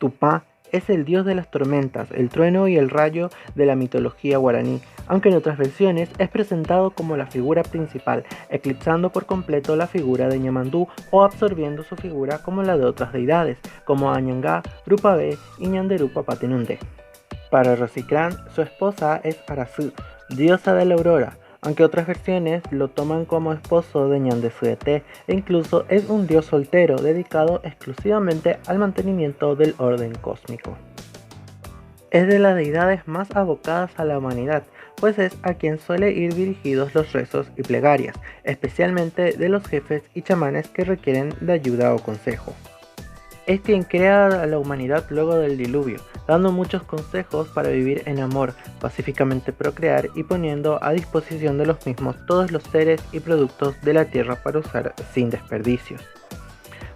Tupá es el dios de las tormentas, el trueno y el rayo de la mitología guaraní, aunque en otras versiones es presentado como la figura principal, eclipsando por completo la figura de Ñamandú o absorbiendo su figura como la de otras deidades, como Añangá, Rupabé y Ñanderupa Patenunde. Para Rosicrán, su esposa es Arasú, diosa de la aurora, aunque otras versiones lo toman como esposo de Ñandesueté e incluso es un dios soltero dedicado exclusivamente al mantenimiento del orden cósmico. Es de las deidades más abocadas a la humanidad, pues es a quien suele ir dirigidos los rezos y plegarias, especialmente de los jefes y chamanes que requieren de ayuda o consejo. Es quien crea a la humanidad luego del diluvio, dando muchos consejos para vivir en amor, pacíficamente procrear y poniendo a disposición de los mismos todos los seres y productos de la tierra para usar sin desperdicios.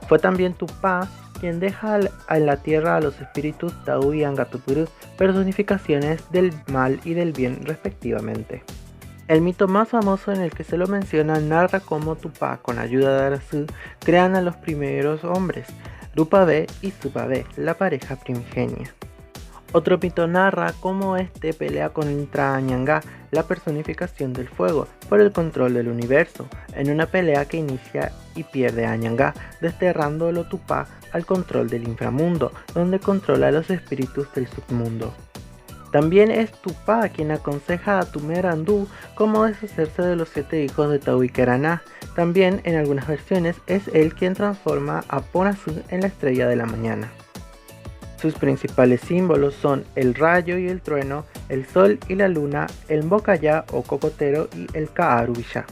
Fue también Tupá quien deja en la tierra a los espíritus Tau y Angatupurú, personificaciones del mal y del bien respectivamente. El mito más famoso en el que se lo menciona narra cómo Tupá, con ayuda de Arasú, crean a los primeros hombres, Rupabé y Supabé, la pareja primigenia. Otro mito narra cómo este pelea contra Añangá, la personificación del fuego, por el control del universo, en una pelea que inicia y pierde a Añangá, desterrándolo Tupá al control del inframundo, donde controla a los espíritus del submundo. También es Tupá quien aconseja a Tumerandú cómo deshacerse de los 7 hijos de Tauikeraná. También en algunas versiones es él quien transforma a Ponazú en la estrella de la mañana. Sus principales símbolos son el rayo y el trueno, el sol y la luna, el Mbocayá o cocotero y el Kaarubishá.